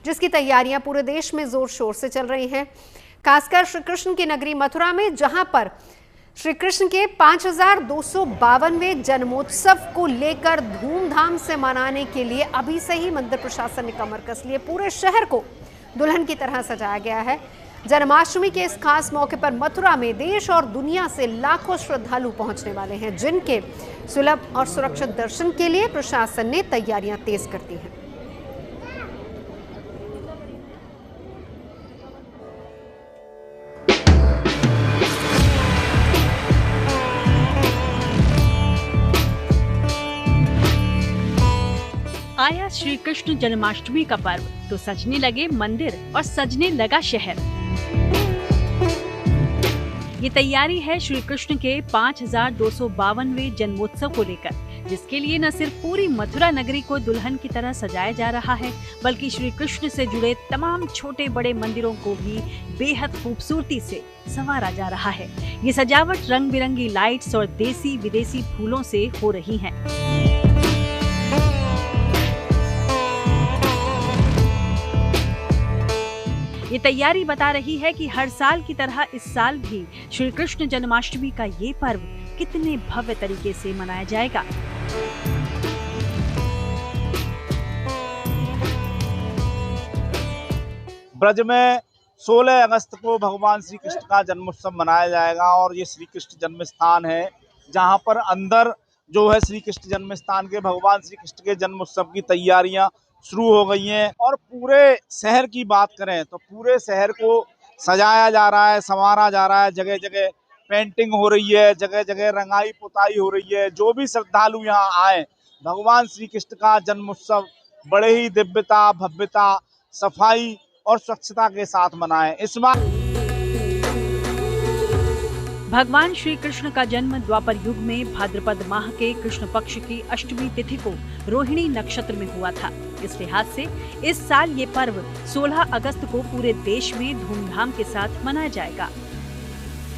जिसकी तैयारियां पूरे देश में जोर शोर से चल रही हैं। खासकर श्री कृष्ण की नगरी मथुरा में, जहां पर श्री कृष्ण के 5252वें जन्मोत्सव को लेकर धूमधाम से मनाने के लिए अभी से ही मंदिर प्रशासन ने कमर कस ली है। पूरे शहर को दुल्हन की तरह सजाया गया है। जन्माष्टमी के इस खास मौके पर मथुरा में देश और दुनिया से लाखों श्रद्धालु पहुंचने वाले हैं, जिनके सुलभ और सुरक्षित दर्शन के लिए प्रशासन ने तैयारियां तेज कर दी हैं। आया श्री कृष्ण जन्माष्टमी का पर्व तो सजने लगे मंदिर और सजने लगा शहर। ये तैयारी है श्री कृष्ण के 5252वें जन्मोत्सव को लेकर, जिसके लिए न सिर्फ पूरी मथुरा नगरी को दुल्हन की तरह सजाया जा रहा है, बल्कि श्री कृष्ण से जुड़े तमाम छोटे बड़े मंदिरों को भी बेहद खूबसूरती से संवारा जा रहा है। ये सजावट रंग बिरंगी लाइट्स और देसी विदेशी फूलों से हो रही है। ये तैयारी बता रही है कि हर साल की तरह इस साल भी श्री कृष्ण जन्माष्टमी का ये पर्व कितने भव्य तरीके से मनाया जाएगा। ब्रज में 16 अगस्त को भगवान श्री कृष्ण का जन्मोत्सव मनाया जाएगा और ये श्री कृष्ण जन्म स्थान है, जहाँ पर अंदर जो है श्री कृष्ण जन्म स्थान के भगवान श्री कृष्ण के जन्मोत्सव की तैयारियां शुरू हो गई हैं। और पूरे शहर की बात करें तो पूरे शहर को सजाया जा रहा है, संवारा जा रहा है। जगह जगह पेंटिंग हो रही है, जगह जगह रंगाई पुताई हो रही है। जो भी श्रद्धालु यहाँ आए, भगवान श्री कृष्ण का जन्मोत्सव बड़े ही दिव्यता, भव्यता, सफाई और स्वच्छता के साथ मनाएं। इस बार भगवान श्री कृष्ण का जन्म द्वापर युग में भाद्रपद माह के कृष्ण पक्ष की अष्टमी तिथि को रोहिणी नक्षत्र में हुआ था। इस लिहाज से इस साल ये पर्व 16 अगस्त को पूरे देश में धूमधाम के साथ मनाया जाएगा।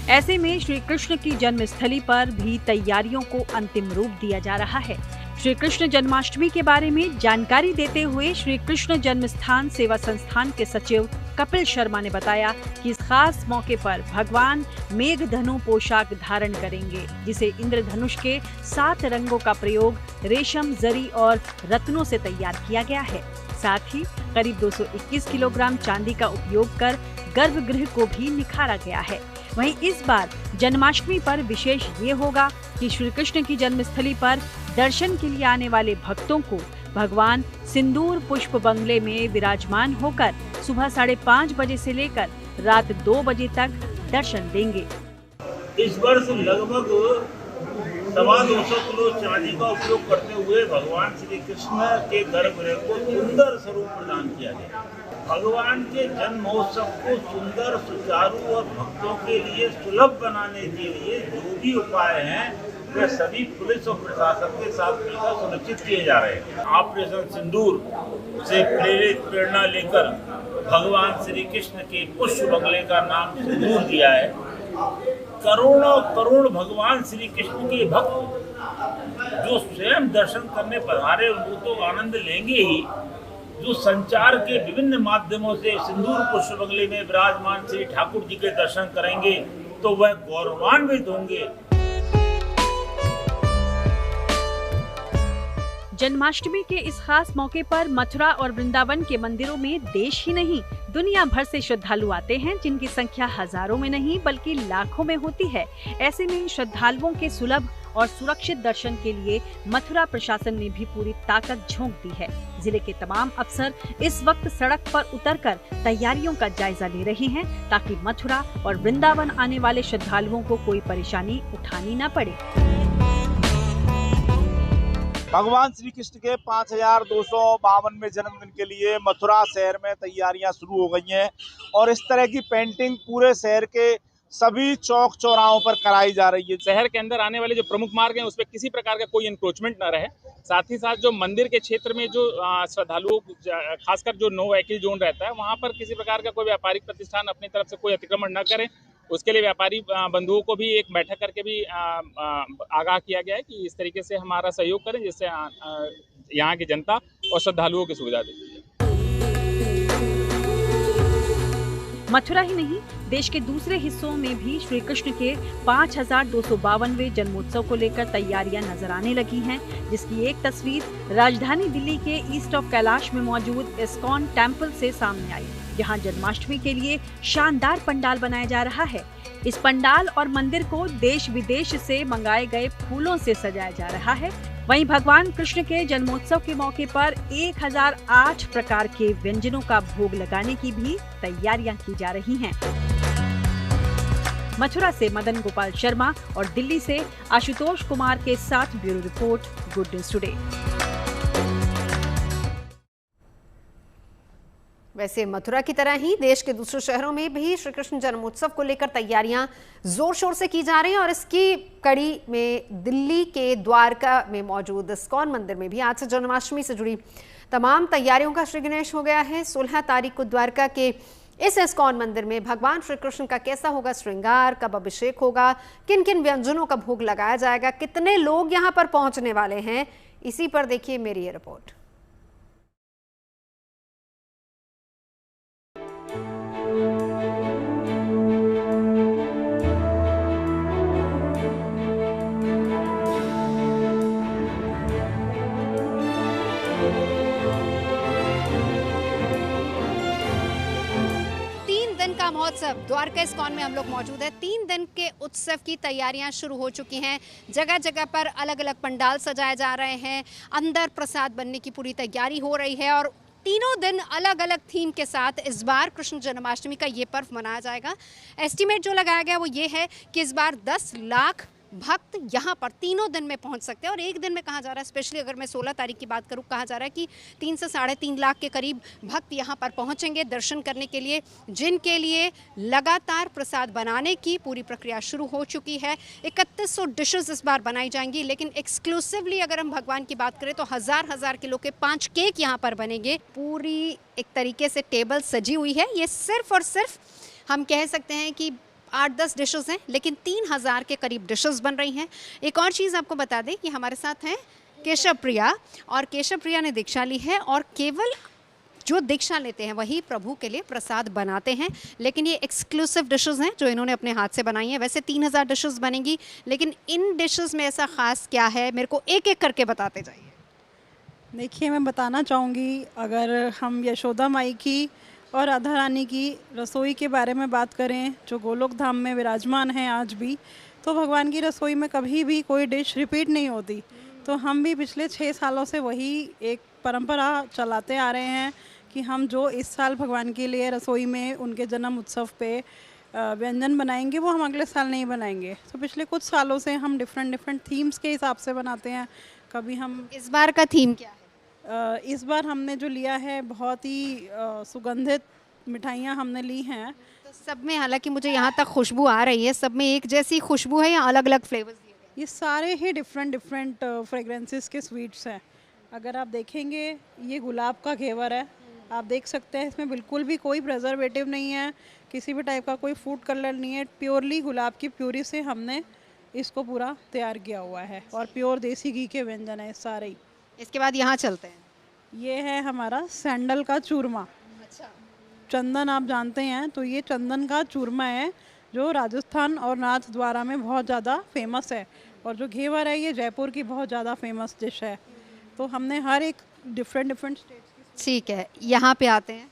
ऐसे में श्री कृष्ण की जन्मस्थली पर भी तैयारियों को अंतिम रूप दिया जा रहा है। श्री कृष्ण जन्माष्टमी के बारे में जानकारी देते हुए श्री कृष्ण जन्मस्थान सेवा संस्थान के सचिव कपिल शर्मा ने बताया कि इस खास मौके पर भगवान मेघधनु पोशाक धारण करेंगे, जिसे इंद्रधनुष के 7 रंगों का प्रयोग रेशम, जरी और रत्नों से तैयार किया गया है। साथ ही करीब 221 किलोग्राम चांदी का उपयोग कर गर्भगृह को भी निखारा गया है। वहीं इस बार जन्माष्टमी पर विशेष ये होगा कि श्री कृष्ण की जन्मस्थली पर दर्शन के लिए आने वाले भक्तों को भगवान सिंदूर पुष्प बंगले में विराजमान होकर सुबह 5:30 बजे से लेकर रात 2 बजे तक दर्शन देंगे। इस वर्ष लगभग 250 किलो चांदी का उपयोग करते हुए भगवान श्री कृष्ण के गर्भगृह को सुंदर स्वरूप प्रदान किया गया। भगवान के जन्म महोत्सव को सुंदर, सुचारू और भक्तों के लिए सुलभ बनाने के लिए जो भी उपाय हैं वे सभी पुलिस और प्रशासन के साथ मिलकर सुनिश्चित किए जा रहे हैं। ऑपरेशन सिंदूर से प्रेरणा लेकर भगवान श्री कृष्ण के पुष्प बंगले का नाम सिंदूर दिया है। करोड़ों करोड़ भगवान श्री कृष्ण के भक्त जो स्वयं दर्शन करने पधारे वो तो आनंद लेंगे ही, जो संचार के विभिन्न माध्यमों से सिंदूर पुष्प बंगले में विराजमान श्री ठाकुर जी के दर्शन करेंगे तो वह गौरवान्वित होंगे। जन्माष्टमी के इस खास मौके पर मथुरा और वृंदावन के मंदिरों में देश ही नहीं दुनिया भर से श्रद्धालु आते हैं, जिनकी संख्या हजारों में नहीं बल्कि लाखों में होती है। ऐसे में श्रद्धालुओं के सुलभ और सुरक्षित दर्शन के लिए मथुरा प्रशासन ने भी पूरी ताकत झोंक दी है। जिले के तमाम अफसर इस वक्त सड़क पर उतरकर तैयारियों का जायजा ले रहे हैं, ताकि मथुरा और वृंदावन आने वाले श्रद्धालुओं को कोई परेशानी उठानी न पड़े। भगवान श्री कृष्ण के 5252वें जन्मदिन के लिए मथुरा शहर में तैयारियां शुरू हो गई हैं और इस तरह की पेंटिंग पूरे शहर के सभी चौक चौराहों पर कराई जा रही है। शहर के अंदर आने वाले जो प्रमुख मार्ग हैं उस पर किसी प्रकार का कोई इंक्रोचमेंट न रहे। साथ ही साथ जो मंदिर के क्षेत्र में जो श्रद्धालुओं खासकर जो नो व्हीकल जोन रहता है वहाँ पर किसी प्रकार का कोई व्यापारिक प्रतिष्ठान अपनी तरफ से कोई अतिक्रमण न करें। उसके लिए व्यापारी बंधुओं को भी एक बैठक करके भी आगाह किया गया है कि इस तरीके से हमारा सहयोग करें, जिससे यहाँ की जनता और श्रद्धालुओं की सुविधा देती है। मथुरा ही नहीं, देश के दूसरे हिस्सों में भी श्री कृष्ण के 5252वें जन्मोत्सव को लेकर तैयारियां नजर आने लगी हैं, जिसकी एक तस्वीर राजधानी दिल्ली के ईस्ट ऑफ कैलाश में मौजूद इस्कॉन टेम्पल से सामने आई, जहां जन्माष्टमी के लिए शानदार पंडाल बनाया जा रहा है। इस पंडाल और मंदिर को देश विदेश से मंगाए गए फूलों से सजाया जा रहा है। वहीं भगवान कृष्ण के जन्मोत्सव के मौके पर 1008 प्रकार के व्यंजनों का भोग लगाने की भी तैयारियां की जा रही हैं। मथुरा से मदन गोपाल शर्मा और दिल्ली से आशुतोष कुमार के साथ bureau report, good news today. वैसे मथुरा की तरह ही देश के दूसरे शहरों में भी श्री कृष्ण जन्मोत्सव को लेकर तैयारियां जोर शोर से की जा रही हैं और इसकी कड़ी में दिल्ली के द्वारका में मौजूद इस्कॉन मंदिर में भी आज से जन्माष्टमी से जुड़ी तमाम तैयारियों का श्री गणेश हो गया है। 16 तारीख को द्वारका के इस इस्कॉन मंदिर में भगवान श्री कृष्ण का कैसा होगा श्रृंगार, कब अभिषेक होगा, किन किन व्यंजनों का भोग लगाया जाएगा, कितने लोग यहाँ पर पहुंचने वाले हैं, इसी पर देखिए मेरी ये रिपोर्ट। महोत्सव द्वारका इस्कॉन में हम लोग मौजूद है। 3 दिन के उत्सव की तैयारियां शुरू हो चुकी हैं। जगह जगह पर अलग अलग पंडाल सजाए जा रहे हैं, अंदर प्रसाद बनने की पूरी तैयारी हो रही है और तीनों दिन अलग अलग थीम के साथ इस बार कृष्ण जन्माष्टमी का ये पर्व मनाया जाएगा। एस्टीमेट जो लगाया गया वो ये है कि इस बार 10 लाख भक्त यहाँ पर तीनों दिन में पहुँच सकते हैं और एक दिन में कहा जा रहा है, स्पेशली अगर मैं 16 तारीख की बात करूँ, कहा जा रहा है कि 3 से 3.5 लाख के करीब भक्त यहाँ पर पहुँचेंगे दर्शन करने के लिए, जिनके लिए लगातार प्रसाद बनाने की पूरी प्रक्रिया शुरू हो चुकी है। 3100 डिशेस इस बार बनाई जाएंगी, लेकिन एक्सक्लूसिवली अगर हम भगवान की बात करें तो 1000 किलो के 5 केक यहाँ पर बनेंगे। पूरी एक तरीके से टेबल सजी हुई है। ये सिर्फ और सिर्फ हम कह सकते हैं कि 8-10 डिशेस हैं, लेकिन 3000 के करीब डिशेस बन रही हैं। एक और चीज़ आपको बता दें कि हमारे साथ हैं केशव प्रिया, और केशव प्रिया ने दीक्षा ली है और केवल जो दीक्षा लेते हैं वही प्रभु के लिए प्रसाद बनाते हैं, लेकिन ये एक्सक्लूसिव डिशेस हैं जो इन्होंने अपने हाथ से बनाई हैं। वैसे 3000 डिशेस बनेंगी, लेकिन इन डिशेस में ऐसा ख़ास क्या है, मेरे को एक एक करके बताते जाइए। देखिए, मैं बताना चाहूँगी, अगर हम यशोदा माई की और राधा रानी की रसोई के बारे में बात करें जो गोलोक धाम में विराजमान हैं आज भी, तो भगवान की रसोई में कभी भी कोई डिश रिपीट नहीं होती। तो हम भी पिछले 6 सालों से वही एक परंपरा चलाते आ रहे हैं कि हम जो इस साल भगवान के लिए रसोई में उनके जन्म उत्सव पे व्यंजन बनाएंगे वो हम अगले साल नहीं बनाएंगे। तो पिछले कुछ सालों से हम डिफरेंट थीम्स के हिसाब से बनाते हैं। कभी हम इस बार का थीम क्या है? इस बार हमने जो लिया है बहुत ही सुगंधित मिठाइयाँ हमने ली हैं। तो सब में, हालांकि मुझे यहाँ तक खुशबू आ रही है, सब में एक जैसी खुशबू है या अलग अलग फ्लेवर्स दिए गए? ये सारे ही डिफरेंट फ्रेगरेंसेस के स्वीट्स हैं। अगर आप देखेंगे, ये गुलाब का घेवर है, आप देख सकते हैं इसमें बिल्कुल भी कोई प्रिजर्वेटिव नहीं है, किसी भी टाइप का कोई फूड कलर नहीं है। प्योरली गुलाब की प्यूरी से हमने इसको पूरा तैयार किया हुआ है और प्योर देसी घी के व्यंजन है सारे ही। इसके बाद यहाँ चलते हैं, ये है हमारा सैंडल का चूरमा। अच्छा, चंदन आप जानते हैं, तो ये चंदन का चूरमा है जो राजस्थान और नाथ द्वारा में बहुत ज़्यादा फेमस है, और जो घेवर है ये जयपुर की बहुत ज़्यादा फेमस डिश है। तो हमने हर एक डिफरेंट स्टेट्स। ठीक है, यहाँ पे आते हैं।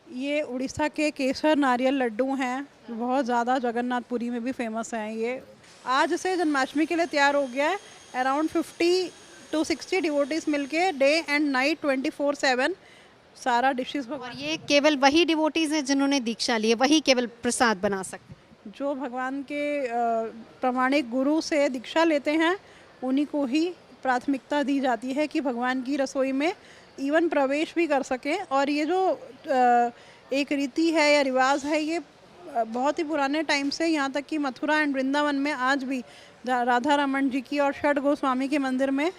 ये उड़ीसा के केसर नारियल लड्डू हैं, बहुत ज़्यादा जगन्नाथपुरी में भी फेमस हैं। ये आज से जन्माष्टमी के लिए तैयार हो गया है। अराउंड 50 to 60 डिवोटीज मिलके डे एंड नाइट 24/7 सारा डिशेस। और ये केवल वही डिवोटीज हैं जिन्होंने दीक्षा ली है, वही केवल प्रसाद बना सकते हैं? जो भगवान के प्रामाणिक गुरु से दीक्षा लेते हैं उन्हीं को ही प्राथमिकता दी जाती है कि भगवान की रसोई में इवन प्रवेश भी कर सकें। और ये जो एक रीति है या रिवाज है, ये बहुत ही पुराने टाइम से, यहाँ तक कि मथुरा एंड वृंदावन में आज भी राधा रमन जी की और षड गोस्वामी के मंदिर में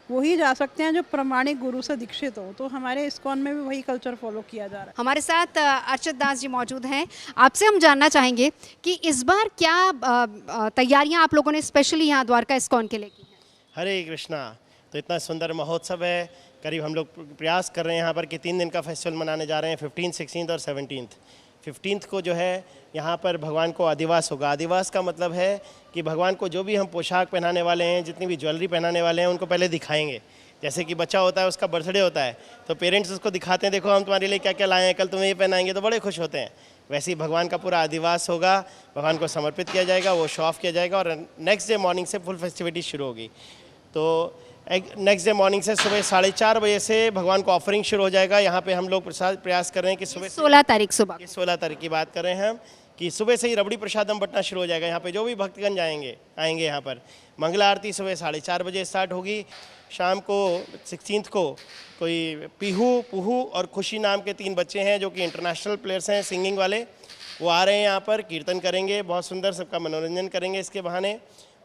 वही जा सकते हैं जो प्रामाणिक गुरु से दीक्षित हो। तो हमारे इस्कॉन में भी वही कल्चर फॉलो किया जा रहा है। हमारे साथ अर्चित दास जी मौजूद हैं। आपसे हम जानना चाहेंगे कि इस बार क्या तैयारियां आप लोगों ने स्पेशली यहाँ द्वारका इस्कॉन के लिए की हैं? हरे कृष्णा। तो इतना सुंदर महोत्सव है, करीब हम लोग प्रयास कर रहे हैं यहाँ पर कि 3 दिन का फेस्टिवल मनाने जा रहे हैं, 15, 16 और 17। 15th को जो है यहाँ पर भगवान को अधिवास होगा। अधिवास का मतलब है कि भगवान को जो भी हम पोशाक पहनाने वाले हैं, जितनी भी ज्वेलरी पहनाने वाले हैं, उनको पहले दिखाएंगे। जैसे कि बच्चा होता है, उसका बर्थडे होता है तो पेरेंट्स उसको दिखाते हैं, देखो हम तुम्हारे लिए क्या क्या लाए हैं, कल तुम्हें ये पहनाएंगे, तो बड़े खुश होते हैं। वैसे ही भगवान का पूरा अधिवास होगा, भगवान को समर्पित किया जाएगा, वो शो ऑफ किया जाएगा और नेक्स्ट डे मॉर्निंग से फुल फेस्टिविटी शुरू होगी। तो नेक्स्ट डे मॉर्निंग से सुबह 4:30 बजे से भगवान को ऑफरिंग शुरू हो जाएगा। यहाँ पे हम लोग प्रयास कर रहे हैं कि सुबह 16 तारीख सुबह 16 तारीख की बात कर रहे हैं हम, कि सुबह से ही रबड़ी प्रसादम बंटना शुरू हो जाएगा। यहाँ पे जो भी भक्तगण आएंगे यहाँ पर मंगला आरती सुबह 4:30 बजे स्टार्ट होगी। शाम को 16th को कोई पुहू और खुशी नाम के 3 बच्चे हैं जो कि इंटरनेशनल प्लेयर्स हैं सिंगिंग वाले, वो आ रहे हैं यहाँ पर, कीर्तन करेंगे, बहुत सुंदर, सबका मनोरंजन करेंगे इसके बहाने।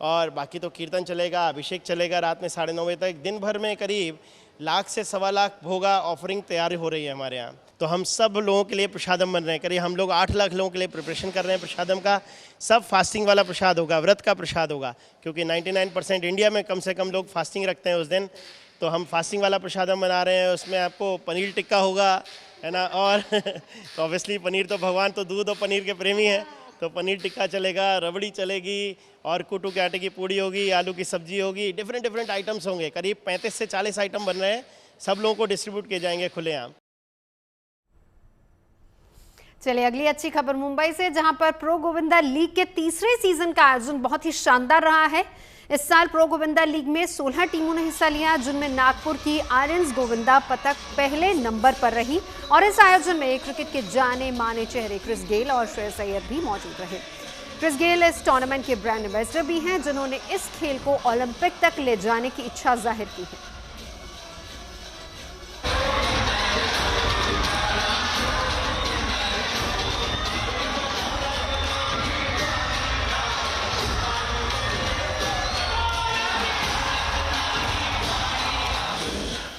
और बाकी तो कीर्तन चलेगा, अभिषेक चलेगा रात में 9:30 बजे तक। दिन भर में करीब 1 लाख से 1.25 लाख भोगा ऑफरिंग तैयारी हो रही है हमारे यहाँ। तो हम सब लोगों के लिए प्रसादम बन रहे हैं, करीब हम लोग 8 लाख लोगों के लिए प्रिपरेशन कर रहे हैं प्रसादम का। सब फास्टिंग वाला प्रसाद होगा, व्रत का प्रसाद होगा, क्योंकि 99% इंडिया में कम से कम लोग फास्टिंग रखते हैं उस दिन। तो हम फास्टिंग वाला प्रसादम बना रहे हैं। उसमें आपको पनीर टिक्का होगा, है ना, और तो ऑब्वियसली पनीर तो भगवान तो दूध और पनीर के प्रेमी हैं, तो पनीर टिक्का चलेगा, रबड़ी चलेगी और कुटू के आटे की पूड़ी होगी, आलू की सब्जी होगी, डिफरेंट आइटम्स होंगे। करीब 35 से 40 आइटम बन रहे हैं, सब लोगों को डिस्ट्रीब्यूट किए जाएंगे खुलेआम। चलिए अगली अच्छी खबर मुंबई से, जहां पर प्रो गोविंदा लीग के तीसरे सीजन का आयोजन बहुत ही शानदार रहा है। इस साल प्रो गोविंदा लीग में 16 टीमों ने हिस्सा लिया, जिनमें नागपुर की आर्यंस गोविंदा पतक पहले नंबर पर रही। और इस आयोजन में क्रिकेट के जाने माने चेहरे क्रिस गेल और श्रेयस अय्यर भी मौजूद रहे। क्रिस गेल इस टूर्नामेंट के ब्रांड एम्बेसडर भी हैं, जिन्होंने इस खेल को ओलंपिक तक ले जाने की इच्छा जाहिर की है।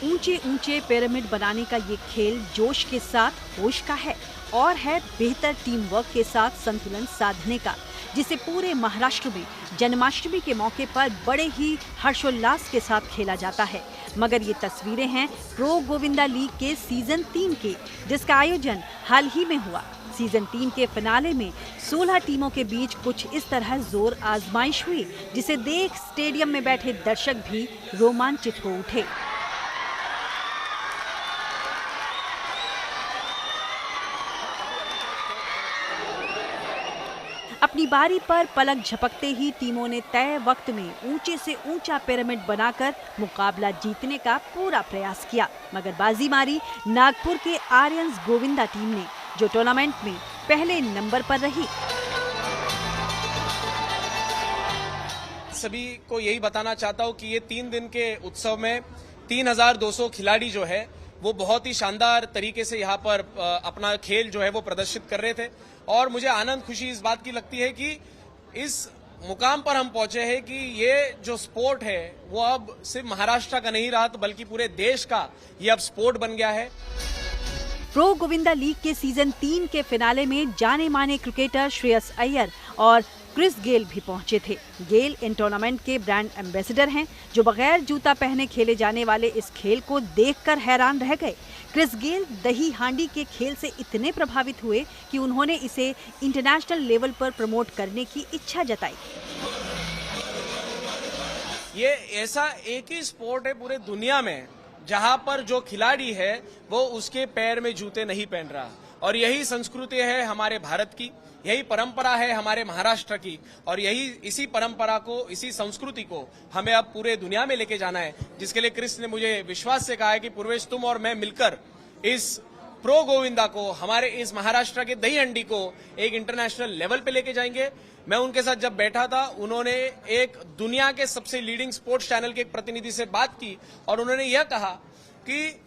ऊंचे ऊंचे पिरामिड बनाने का ये खेल जोश के साथ होश का है और है बेहतर टीम वर्क के साथ संतुलन साधने का, जिसे पूरे महाराष्ट्र में जन्माष्टमी के मौके पर बड़े ही हर्षोल्लास के साथ खेला जाता है। मगर ये तस्वीरें हैं प्रो गोविंदा लीग के सीजन 3 के, जिसका आयोजन हाल ही में हुआ। सीजन 3 के फिनाले में 16 टीमों के बीच कुछ इस तरह जोर आजमाइश हुई, जिसे देख स्टेडियम में बैठे दर्शक भी रोमांचित हो उठे। अपनी बारी पर पलक झपकते ही टीमों ने तय वक्त में ऊंचे से ऊंचा पिरामिड बनाकर मुकाबला जीतने का पूरा प्रयास किया, मगर बाजी मारी नागपुर के आर्यंस गोविंदा टीम ने, जो टूर्नामेंट में पहले नंबर पर रही। सभी को यही बताना चाहता हूं कि ये 3 दिन के उत्सव में 3200 खिलाड़ी जो है वो बहुत ही शानदार तरीके से यहाँ पर अपना खेल जो है वो प्रदर्शित कर रहे थे। और मुझे आनंद खुशी इस बात की लगती है कि इस मुकाम पर हम पहुंचे हैं कि ये जो स्पोर्ट है वो अब सिर्फ महाराष्ट्र का नहीं रहा, तो बल्कि पूरे देश का ये अब स्पोर्ट बन गया है। प्रो गोविंदा लीग के सीजन 3 के फिनाले में जाने माने क्रिकेटर श्रेयस अय्यर और क्रिस गेल भी पहुंचे थे। गेल इन टूर्नामेंट के ब्रांड एम्बेसडर हैं, जो बगैर जूता पहने खेले जाने वाले इस खेल को देखकर हैरान रह गए। क्रिस गेल दही हांडी के खेल से इतने प्रभावित हुए कि उन्होंने इसे इंटरनेशनल लेवल पर प्रमोट करने की इच्छा जताई। ये ऐसा एक ही स्पोर्ट है पूरे दुनिया में जहां पर जो खिलाड़ी है वो उसके पैर में जूते नहीं पहन रहा, और यही संस्कृति है हमारे भारत की, यही परंपरा है हमारे महाराष्ट्र की, और इसी परंपरा को, इसी संस्कृति को हमें अब पूरे दुनिया में लेके जाना है, जिसके लिए क्रिस ने मुझे विश्वास से कहा है कि पूर्वेश तुम और मैं मिलकर इस प्रो गोविंदा को, हमारे इस महाराष्ट्र के दही हंडी को एक इंटरनेशनल लेवल पे लेके जाएंगे। मैं उनके साथ जब बैठा था, उन्होंने एक दुनिया के सबसे लीडिंग स्पोर्ट्स चैनल के एक प्रतिनिधि से बात की और उन्होंने यह कहा कि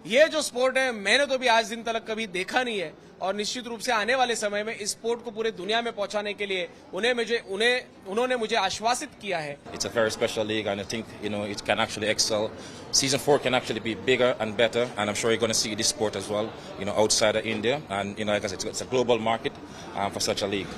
ये जो स्पोर्ट है मैंने तो भी आज दिन तक कभी देखा नहीं है, और निश्चित रूप से आने वाले समय में इस स्पोर्ट को पूरे दुनिया में पहुंचाने के लिए उन्होंने मुझे आश्वासित किया है। It's a very special league and I think it can actually excel. Season 4 can actually be bigger and better, and I'm sure you're going to see this sport as well, outside of India, and like I said, it's a global market for such a league.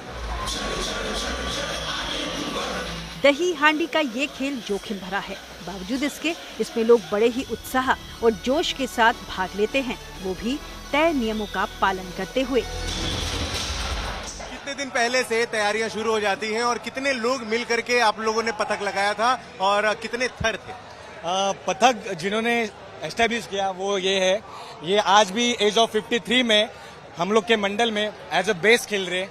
दही हांडी का ये खेल जोखिम भरा है, बावजूद इसके इसमें लोग बड़े ही उत्साह और जोश के साथ भाग लेते हैं, वो भी तय नियमों का पालन करते हुए। कितने दिन पहले से तैयारियां शुरू हो जाती हैं और कितने लोग मिल करके आप लोगों ने पथक लगाया था और कितने थर थे? पथक जिन्होंने एस्टेब्लिश किया वो ये है, ये आज भी एज ऑफ 53 में हम लोग के मंडल में एज अ बेस खेल रहे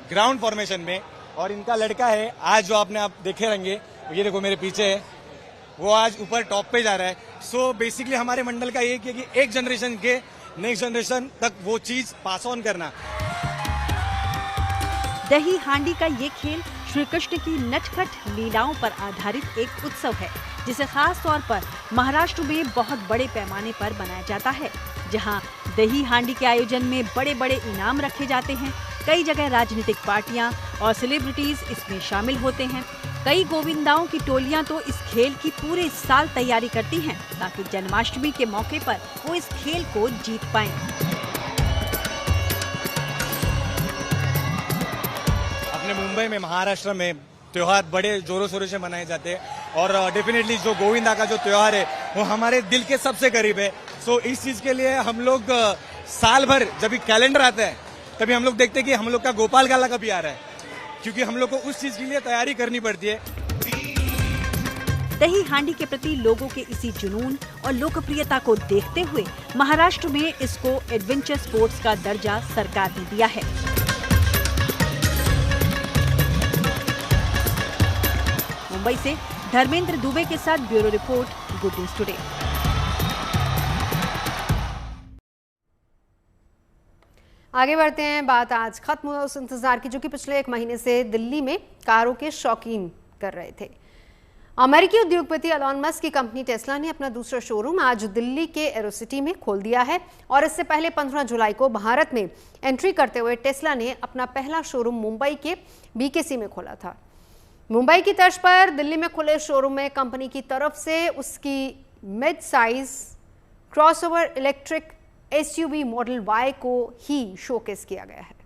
ग्राउंड फॉर्मेशन में, और इनका लड़का है आज जो आपने आप देखे रहेंगे, ये देखो मेरे पीछे है, वो आज ऊपर टॉप पे जा रहा है। सो बेसिकली हमारे मंडल का एक है कि एक जनरेशन के नेक्स्ट जनरेशन तक वो चीज पास ऑन करना। दही हांडी का ये खेल श्री कृष्ण की नटखट लीलाओं पर आधारित एक उत्सव है, जिसे खास तौर पर महाराष्ट्र में बहुत बड़े पैमाने पर मनाया जाता है, जहां दही हांडी के आयोजन में बड़े बड़े इनाम रखे जाते हैं। कई जगह राजनीतिक पार्टियां और सेलिब्रिटीज इसमें शामिल होते हैं। कई गोविंदाओं की टोलियां तो इस खेल की पूरे साल तैयारी करती हैं, ताकि जन्माष्टमी के मौके पर वो इस खेल को जीत पाएं। अपने मुंबई में, महाराष्ट्र में त्योहार बड़े जोरों शोरों से मनाए जाते हैं, और डेफिनेटली जो गोविंदा का जो त्योहार है वो हमारे दिल के सबसे करीब है। सो इस चीज के लिए हम लोग साल भर जब भी कैलेंडर आता है तभी हम लोग देखते हैं कि हम लोग का गोपाल गाला कभी आ रहा है, क्योंकि हम लोग को उस चीज के लिए तैयारी करनी पड़ती है। दही हांडी के प्रति लोगों के इसी जुनून और लोकप्रियता को देखते हुए महाराष्ट्र में इसको एडवेंचर स्पोर्ट्स का दर्जा सरकार ने दिया है। मुंबई से धर्मेंद्र दुबे के साथ bureau report, good news today. आगे बढ़ते हैं। बात आज खत्म हुआ उस इंतजार की जो कि पिछले एक महीने से दिल्ली में कारों के शौकीन कर रहे थे। अमेरिकी उद्योगपति एलॉन मस्क की कंपनी टेस्ला ने अपना दूसरा शोरूम आज दिल्ली के एरोसिटी में खोल दिया है, और इससे पहले 15 जुलाई को भारत में एंट्री करते हुए टेस्ला ने अपना पहला शोरूम मुंबई के BKC में खोला था। मुंबई की तर्ज पर दिल्ली में खुले शोरूम में कंपनी की तरफ से उसकी mid size crossover electric SUV model Y को ही शोकेस किया गया है।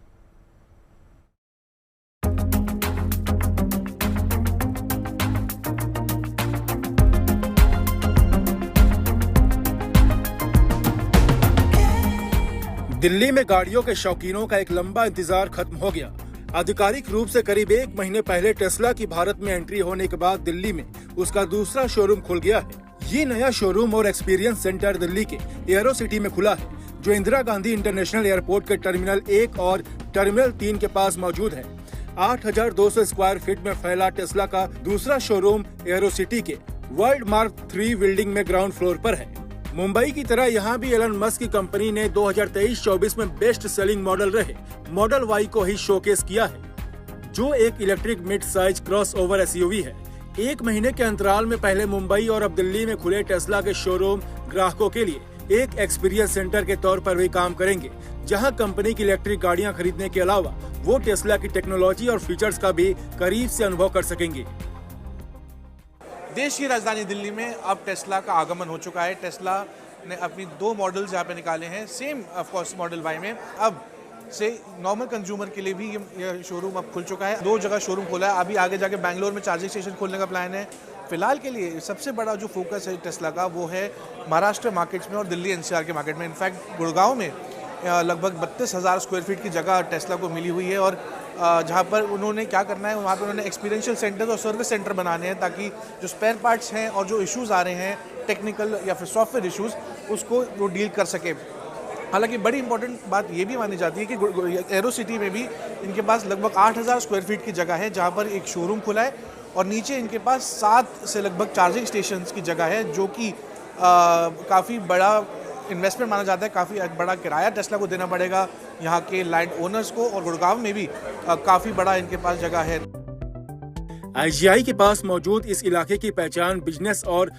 दिल्ली में गाड़ियों के शौकीनों का एक लंबा इंतजार खत्म हो गया। आधिकारिक रूप से करीब एक महीने पहले टेस्ला की भारत में एंट्री होने के बाद दिल्ली में उसका दूसरा शोरूम खुल गया है। ये नया शोरूम और एक्सपीरियंस सेंटर दिल्ली के एरो सिटी में खुला है, जो इंदिरा गांधी इंटरनेशनल एयरपोर्ट के टर्मिनल 1 और टर्मिनल 3 के पास मौजूद है। 8,200 स्क्वायर फीट में फैला टेस्ला का दूसरा शोरूम एरो सिटी के वर्ल्ड मार्क 3 बिल्डिंग में ग्राउंड फ्लोर पर है। मुंबई की तरह यहाँ भी एलन मस्क की कंपनी ने 2023-24 में बेस्ट सेलिंग मॉडल रहे मॉडल Y को ही शोकेस किया है, जो एक electric mid size crossover SUV है। एक महीने के अंतराल में पहले मुंबई और अब दिल्ली में खुले टेस्ला के शोरूम ग्राहकों के लिए एक एक्सपीरियंस सेंटर के तौर पर भी काम करेंगे, जहां कंपनी की इलेक्ट्रिक गाड़ियां खरीदने के अलावा वो टेस्ला की टेक्नोलॉजी और फीचर्स का भी करीब से अनुभव कर सकेंगे। देश की राजधानी दिल्ली में अब टेस्ला का आगमन हो चुका है। टेस्ला ने अपनी 2 मॉडल्स यहाँ पे निकाले हैं, same of course model Y में। अब से नॉर्मल कंज्यूमर के लिए भी ये शोरूम अब खुल चुका है। 2 जगह शोरूम खोला है, अभी आगे जाके बैंगलोर में चार्जिंग स्टेशन खोलने का प्लान है। फिलहाल के लिए सबसे बड़ा जो फोकस है टेस्ला का वो है महाराष्ट्र मार्केट्स में और दिल्ली NCR के मार्केट में। इनफैक्ट गुड़गांव में लगभग 32,000 स्क्वायर फीट की जगह टेस्ला को मिली हुई है, और जहाँ पर उन्होंने क्या करना है, वहाँ पर उन्होंने एक्सपीरियंशियल सेंटर और सर्विस सेंटर बनाने हैं, ताकि जो स्पेयर पार्ट्स हैं और जो इश्यूज़ आ रहे हैं टेक्निकल या फिर सॉफ्टवेयर इश्यूज़, उसको वो डील कर सके। हालांकि बड़ी इंपॉर्टेंट बात ये भी मानी जाती है कि एरो सिटी में भी इनके पास लगभग 8,000 स्क्वायर फीट की जगह है, जहाँ पर एक शोरूम खुला है, और नीचे इनके पास 7 से लगभग चार्जिंग स्टेशंस की जगह है, जो कि काफ़ी बड़ा इन्वेस्टमेंट माना जाता है। काफ़ी बड़ा किराया टेस्ला को देना पड़ेगा यहाँ के लैंड ओनर्स को, और गुड़गांव में भी काफ़ी बड़ा इनके पास जगह है। IGI के पास मौजूद इस इलाके की पहचान बिजनेस और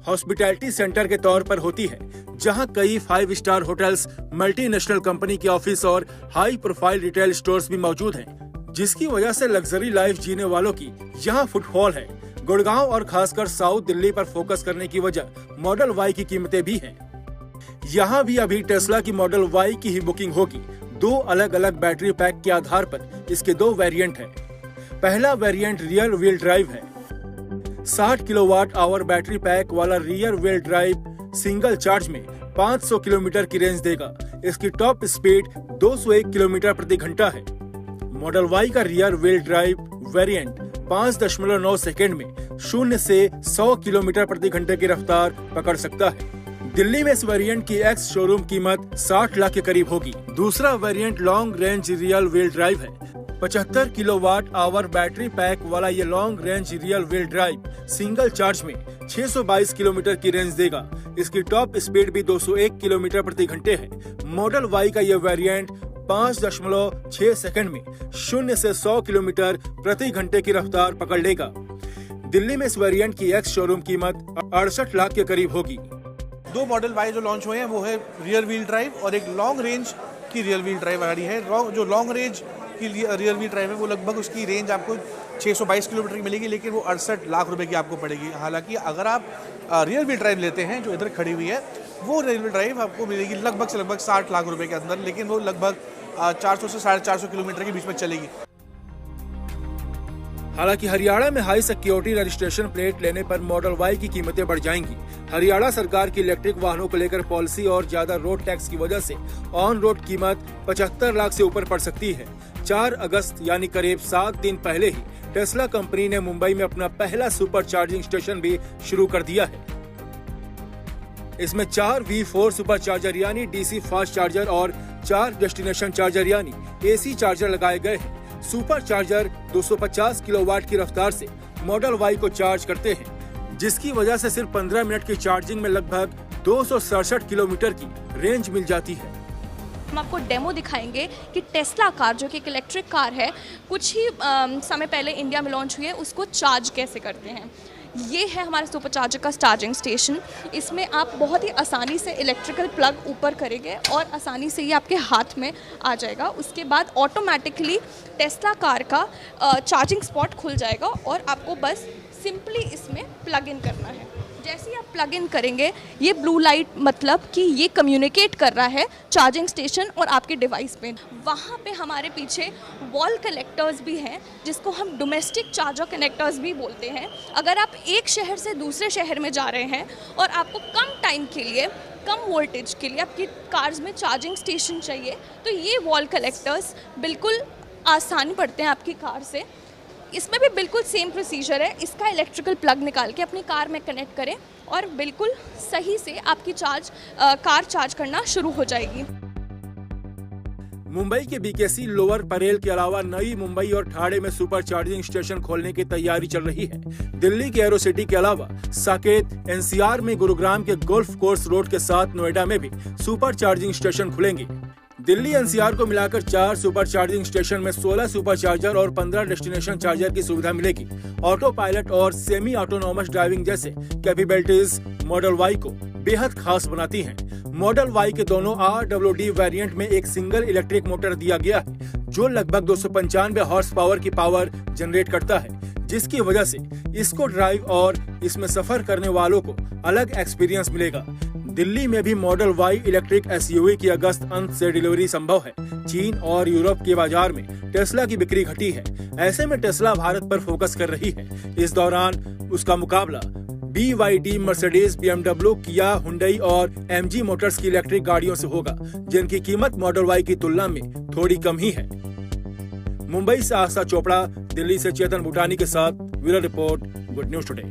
हॉस्पिटैलिटी सेंटर के तौर पर होती है, जहां कई 5 स्टार होटल्स, मल्टीनेशनल कंपनी के ऑफिस और हाई प्रोफाइल रिटेल स्टोर्स भी मौजूद हैं, जिसकी वजह से लग्जरी लाइफ जीने वालों की यहां फुटफॉल है। गुड़गांव और खासकर साउथ दिल्ली पर फोकस करने की वजह मॉडल Y की कीमतें भी हैं। यहाँ भी अभी टेस्ला की मॉडल Y की ही बुकिंग होगी। 2 अलग अलग बैटरी पैक के आधार पर इसके 2 वेरिएंट हैं। पहला वेरिएंट रियर व्हील ड्राइव है। 60 किलोवाट आवर बैटरी पैक वाला rear wheel drive single charge में 500 किलोमीटर की रेंज देगा। इसकी टॉप स्पीड 201 किलोमीटर प्रति घंटा है। मॉडल वाई का rear wheel drive variant 5.9 second में 0 से 100 किलोमीटर प्रति घंटे की रफ्तार पकड़ सकता है। दिल्ली में इस वेरिएंट की एक्स शोरूम कीमत 60 लाख के करीब होगी। दूसरा variant long range real wheel drive है। 75 किलोवाट आवर बैटरी पैक वाला ये long range real wheel drive single charge में 622 किलोमीटर की रेंज देगा। इसकी टॉप स्पीड भी 201 किलोमीटर प्रति घंटे है। मॉडल वाई का यह वेरिएंट 5.6 सेकंड में 0 से 100 किलोमीटर प्रति घंटे की रफ्तार पकड़ लेगा। दिल्ली में इस वेरिएंट की एक्स शोरूम कीमत 68 लाख के करीब होगी। दो मॉडल वाई जो लॉन्च हुए हैं वो है रियर व्हील ड्राइव और एक लॉन्ग रेंज की रियर व्हील ड्राइव गाड़ी है। जो लॉन्ग रेंज की रियर व्हील ड्राइव है वो लगभग उसकी रेंज आपको 622 किलोमीटर की मिलेगी, लेकिन वो 68 लाख रुपए की आपको पड़ेगी। हालांकि अगर आप रियर व्हील ड्राइव लेते हैं जो इधर खड़ी हुई है, वो रियर व्हील ड्राइव आपको मिलेगी लगभग से लगभग 60 लाख रुपए के अंदर, लेकिन वो लगभग 400 से 450 किलोमीटर के बीच में चलेगी। हालांकि हरियाणा में हाई सिक्योरिटी रजिस्ट्रेशन प्लेट लेने पर मॉडल वाई की कीमतें बढ़ जाएंगी। हरियाणा सरकार की इलेक्ट्रिक वाहनों को लेकर पॉलिसी और ज्यादा रोड टैक्स की वजह से ऑन रोड कीमत 75 लाख से ऊपर पड़ सकती है। 4 अगस्त यानी करीब 7 दिन पहले ही टेस्ला कंपनी ने मुंबई में अपना पहला सुपर चार्जिंग स्टेशन भी शुरू कर दिया है। इसमें 4 V4 सुपर चार्जर यानी डीसी फास्ट चार्जर और 4 डेस्टिनेशन चार्जर यानी AC चार्जर लगाए गए हैं। सुपर चार्जर 250 किलोवाट की रफ्तार से मॉडल वाई को चार्ज करते हैं, जिसकी वजह से सिर्फ 15 मिनट की चार्जिंग में लगभग 267 किलोमीटर की रेंज मिल जाती है। हम आपको डेमो दिखाएंगे कि टेस्ला कार जो कि एक इलेक्ट्रिक कार है, कुछ ही समय पहले इंडिया में लॉन्च हुई है, उसको चार्ज कैसे करते हैं। ये है हमारे सुपर चार्जर का चार्जिंग स्टेशन। इसमें आप बहुत ही आसानी से इलेक्ट्रिकल प्लग ऊपर करेंगे और आसानी से ये आपके हाथ में आ जाएगा। उसके बाद ऑटोमेटिकली टेस्ला कार का चार्जिंग स्पॉट खुल जाएगा और आपको बस सिंपली इसमें प्लग इन करना है। जैसे ही आप प्लग इन करेंगे, ये ब्लू लाइट मतलब कि ये कम्युनिकेट कर रहा है चार्जिंग स्टेशन और आपके डिवाइस पे। वहाँ पे हमारे पीछे वॉल कनेक्टर्स भी हैं, जिसको हम डोमेस्टिक चार्जर कनेक्टर्स भी बोलते हैं। अगर आप एक शहर से दूसरे शहर में जा रहे हैं और आपको कम टाइम के लिए, कम वोल्टेज के लिए आपकी कार्स में चार्जिंग स्टेशन चाहिए, तो ये वॉल कनेक्टर्स बिल्कुल आसानी पड़ते हैं आपकी कार से। इसमें भी बिल्कुल सेम प्रोसीजर है। इसका इलेक्ट्रिकल प्लग निकाल के अपनी कार में कनेक्ट करें और बिल्कुल सही से आपकी कार चार्ज करना शुरू हो जाएगी। मुंबई के BKC लोअर परेल के अलावा नई मुंबई और ठाणे में सुपर चार्जिंग स्टेशन खोलने की तैयारी चल रही है। दिल्ली के एरोसिटी के अलावा साकेत, NCR में गुरुग्राम के गोल्फ कोर्स रोड के साथ नोएडा में भी सुपर चार्जिंग स्टेशन खुलेंगे। दिल्ली NCR को मिलाकर 4 सुपर चार्जिंग स्टेशन में 16 सुपर चार्जर और 15 डेस्टिनेशन चार्जर की सुविधा मिलेगी। ऑटो पायलट और सेमी ऑटोनोमस ड्राइविंग जैसे कैपेबिलिटीज मॉडल वाई को बेहद खास बनाती हैं। मॉडल वाई के दोनों RWD वेरिएंट में एक सिंगल इलेक्ट्रिक मोटर दिया गया है, जो लगभग 295 हॉर्स पावर की पावर जनरेट करता है, जिसकी वजह से इसको ड्राइव और इसमें सफर करने वालों को अलग एक्सपीरियंस मिलेगा। दिल्ली में भी मॉडल वाई इलेक्ट्रिक SUV की अगस्त अंत से डिलीवरी संभव है। चीन और यूरोप के बाजार में टेस्ला की बिक्री घटी है। ऐसे में टेस्ला भारत पर फोकस कर रही है। इस दौरान उसका मुकाबला BYD, मर्सिडीज, BMW, किया, हुंडई और MG मोटर्स की इलेक्ट्रिक गाड़ियों से होगा, जिनकी कीमत मॉडल वाई की तुलना में थोड़ी कम ही है। मुंबई से आस्था चोपड़ा, दिल्ली से चेतन भूटानी के साथ bureau report, good news today.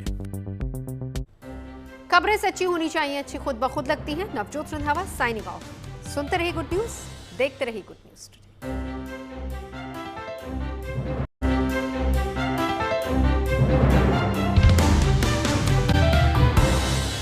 खबरें सच्ची होनी चाहिए, अच्छी खुद ब खुद लगती हैं। Navjot Randhawa signing off. सुनते रहिए गुड न्यूज, देखते रहिए गुड न्यूज टुडे।